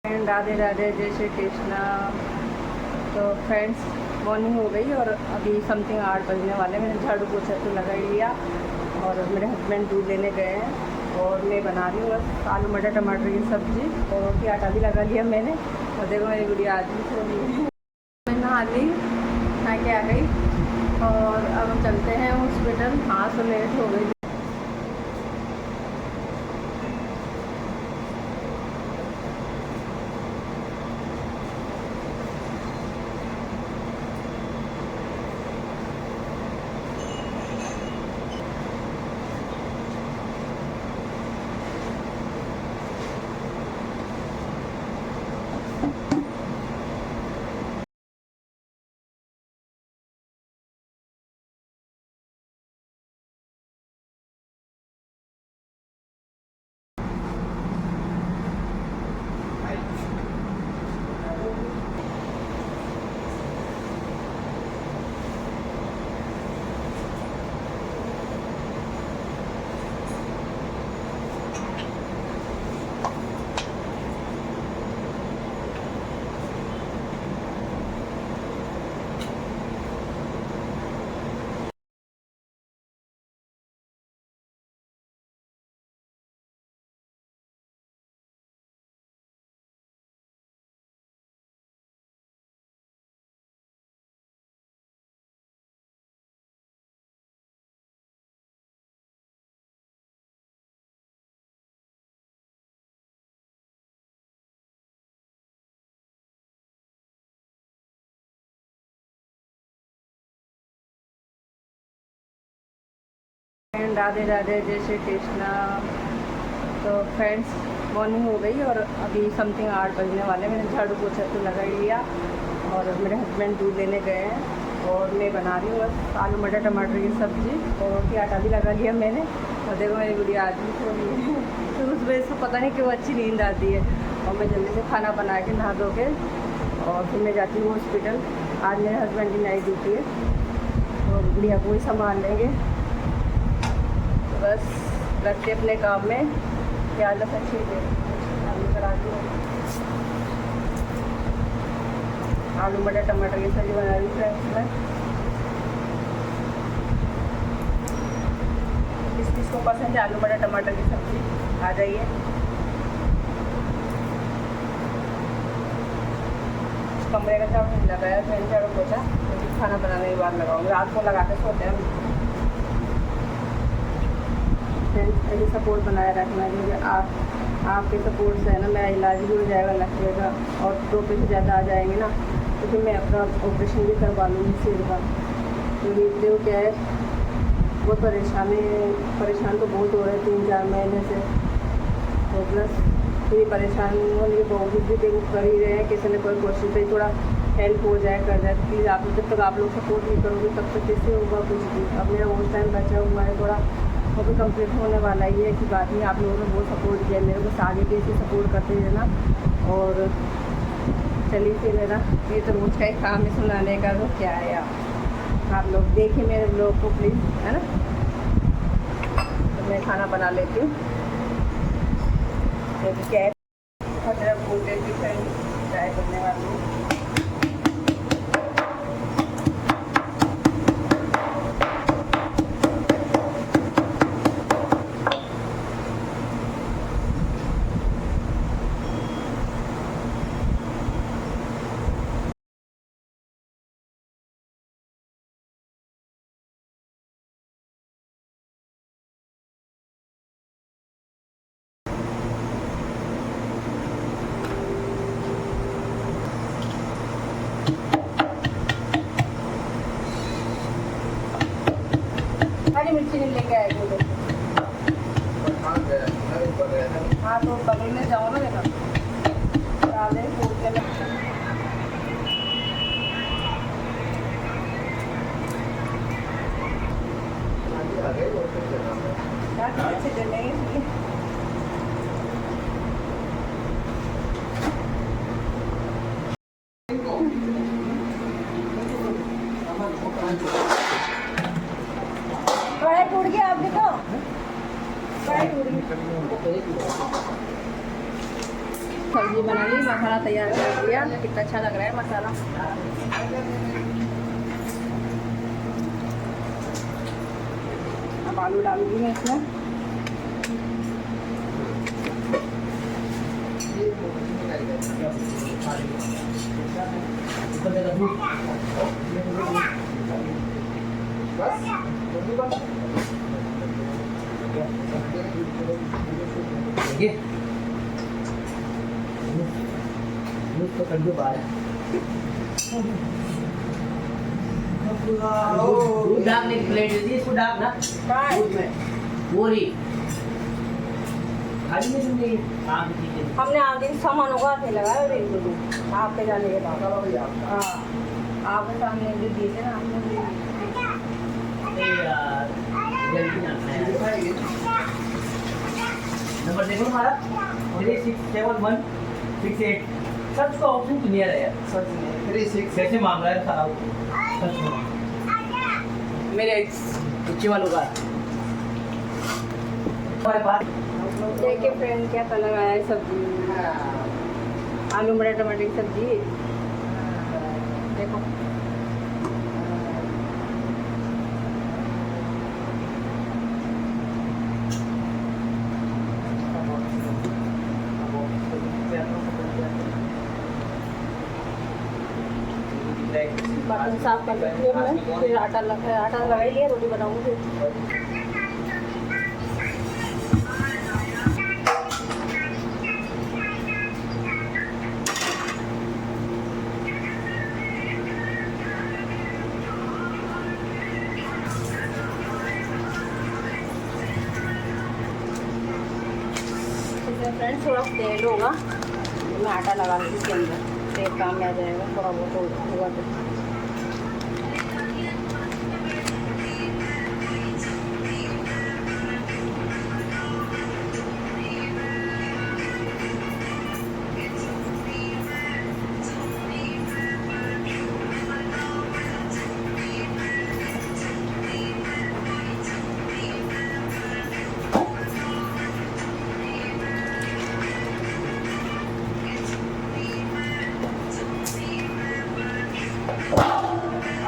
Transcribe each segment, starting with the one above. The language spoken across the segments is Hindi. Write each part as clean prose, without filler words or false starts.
राधे राधे, जय श्री कृष्णा। तो फ्रेंड्स, मॉर्निंग हो गई और अभी समथिंग 8 बजने वाले। मैंने झाड़ू पोछा तो लगा ही लिया और मेरे हस्बैंड दूध लेने गए हैं और मैं बना रही हूँ बस आलू मटर टमाटर की सब्ज़ी। और रोटी आटा भी लगा लिया मैंने। और देखो मेरी गुड़िया आज भी सो रही है। मैं नहा ली, नहा के आ गई और अब हम चलते हैं हॉस्पिटल। हाँ, सो लेट हो गई। राधे राधे, जय श्री कृष्णा। तो फ्रेंड्स, मॉर्निंग हो गई और अभी समथिंग 8 बजने वाले। मैंने झाड़ू पोछा तो लगा ही लिया और मेरे हस्बैंड दूध लेने गए हैं और मैं बना रही हूँ बस आलू मटर टमाटर की सब्ज़ी। और रोटी आटा भी लगा लिया मैंने। और देखो मेरी गुड़िया आज भी सो रही है। तो उस वजह से पता नहीं क्यों अच्छी नींद आती है। और मैं जल्दी से खाना बना के नहा धो के और फिर मैं जाती हूँ हॉस्पिटल। आज मेरे हस्बैंड की नाइट ड्यूटी है और गुड़िया को ही संभाल लेंगे। बस लगते अपने काम में। प्याज लहसुन छील के आलू करा दी, आलू मटर टमाटर की सब्जी बना रही फ्रेंड्स मैं। किसको पसंद है आलू मटर टमाटर की सब्जी, आ जाइए। कमरे का झाड़ू नहीं लगाया, मैंने झाड़ू पोछा क्योंकि खाना बनाने के बाद लगाऊंगी। रात को लगा के सोते हैं। ऐसे सपोर्ट बनाए रखना, क्योंकि आपके सपोर्ट से है ना मेरा इलाज भी हो जाएगा लगेगा। और 2 पैसे ज़्यादा आ जाएंगे ना तो फिर मैं अपना ऑपरेशन भी करवा लूँगी सिर का। क्योंकि जो क्या है बहुत परेशान तो बहुत हो रहे हैं 3-4 महीने से। तो प्लस फिर परेशान होने के बावजूद भी देखो कर ही रहे हैं। किसी ने कोई कोशिश पे थोड़ा हेल्प हो जाए कर जाए। प्लीज़ आप जब तक आप लोग सपोर्ट नहीं करोगे तब तक कैसे होगा कुछ भी। अब मेरा वो टाइम बचा हुआ है थोड़ा, वो भी कंप्लीट होने वाला ही है। ऐसी बात नहीं, आप लोगों ने बहुत सपोर्ट किया मेरे को। आगे भी ऐसे सपोर्ट करते रहना। और चलिए फिर है ना, ये तो रोज़ का ही काम है सुनाने का, तो क्या है आप लोग देखिए मेरे ब्लॉग को प्लीज़, है ना। तो मैं खाना बना लेती हूँ क्योंकि क्या है अदरक भूनने की चाय बनने वाली हूँ। हरी मिर्ची नहीं लेके आए थे। हाँ तो बगल में जाओ ना, देखा डाले फूल के अच्छे जले कढ़ाई टूट गया। आप देखो कढ़ाई टूट गई। सब्जी बना ली, मसाला तैयार कर लिया। कितना अच्छा लग रहा है मसाला। अब आलू डालूंगी मैं इसमें। तो कर दो बाहर दूध डालने की प्लेट देती है, इसको डाल ना दूध में वो रही खाली में तुमने काम की चीजें हमने आज दिन सामान उगा के लगाया बिल्कुल आपके जाने के बाद। हाँ आपके सामने भी दिए थे ना आपने। यार जल्दी ना नंबर देखो हमारा 367168 सच का ऑप्शन क्लियर है यार। सच में 36 कैसे मांग रहा है सारा सच में मेरे ऊंची वालों का हमारे पास। देखिए फ्रेंड क्या कलर आया है सब्जी, आलू मटर टमाटर की सब्जी। देखो बर्तन साफ कर लेती हूँ मैं, फिर आटा लगा ही लिया, रोटी बनाऊंगी फिर। फ्रेंड्स थोड़ा तेल होगा, मैं आटा लगा लूँगी इसके अंदर, तेल काम में आ जाएगा। थोड़ा बहुत होगा तो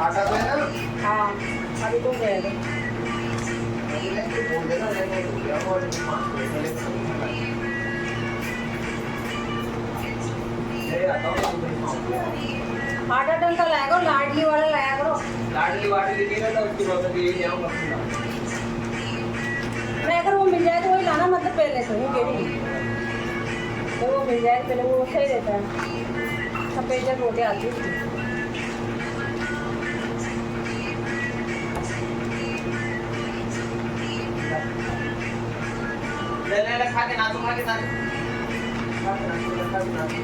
आटा तो है ना? हाँ अभी तो जाएगा। आटा टन का लाया करो, लाडली वाला लाया करो। लाडली वाडली के ना उसकी वजह से ये आऊंगा। मैं अगर वो मिल जाए तो वही लाना, मतलब पहले तो नहीं केड़ी तो वो मिल जाए पहले, वो सही रहता है। सफेद जब रोटी आती है ले खा के नाचो, खा के नाचो, खा के नाचो।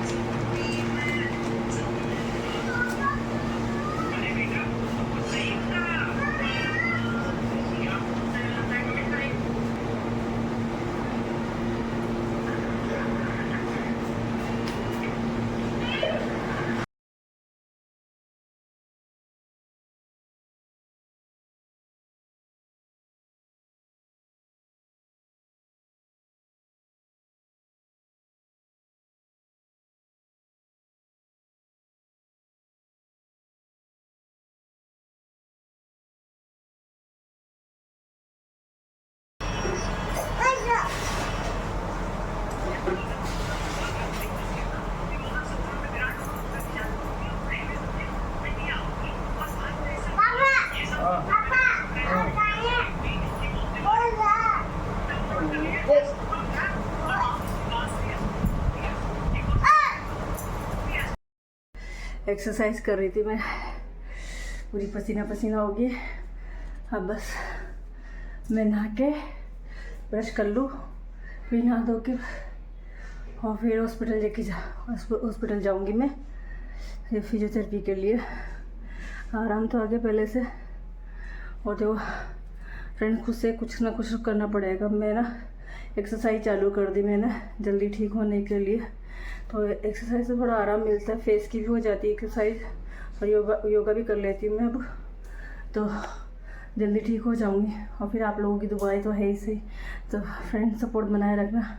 एक्सरसाइज कर रही थी मैं, पूरी पसीना पसीना हो गई। अब बस मैं नहा के ब्रश कर लूँ, फिर नहा धो के और फिर हॉस्पिटल जाऊँगी मैं फिजियोथेरेपी के लिए। आराम तो आगे पहले से, और जो फ्रेंड खुद से कुछ ना कुछ करना पड़ेगा। मैं ना एक्सरसाइज चालू कर दी मैंने जल्दी ठीक होने के लिए, तो एक्सरसाइज से थोड़ा आराम मिलता है, फेस की भी हो जाती है एक्सरसाइज, और योगा भी कर लेती हूँ मैं अब, तो जल्दी ठीक हो जाऊँगी। और फिर आप लोगों की दुआएं तो है ही सही। तो फ्रेंड सपोर्ट बनाए रखना।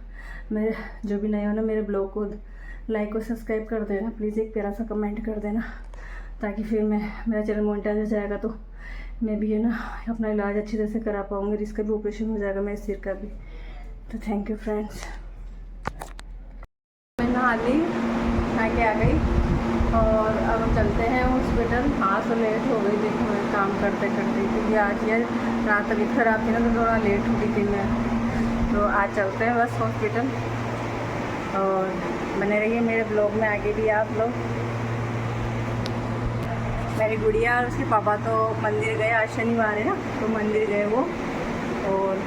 मेरे जो भी नए हो ना, मेरे ब्लॉग को लाइक और सब्सक्राइब कर देना प्लीज़, एक प्यारा सा कमेंट कर देना, ताकि फिर मेरा चैनल मोनेटाइज हो जाएगा तो मैं भी है ना अपना इलाज अच्छी तरह से करा पाऊँगी। इसका भी ऑपरेशन हो जाएगा, मेरे सिर का भी। तो थैंक यू फ्रेंड्स। मैं नहा ली, नहा के आ गई और अब हम चलते हैं हॉस्पिटल। हाँ तो लेट हो गई, देखो मैं काम करते करते, क्योंकि आज ये रात तबीयत खराब थी ना तो थोड़ा लेट हो गई थी मैं। तो आज चलते हैं बस हॉस्पिटल, और बने रहिए मेरे ब्लॉग में आगे भी आप लोग। मेरी गुड़िया और उसके पापा तो मंदिर गए, आज शनिवार है ना तो मंदिर गए वो, और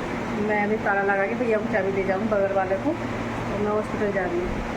मैं अभी ताला लगा के भैया को चाबी ले जाऊँ बगल वाले को, और मैं हॉस्पिटल जा रही हूँ।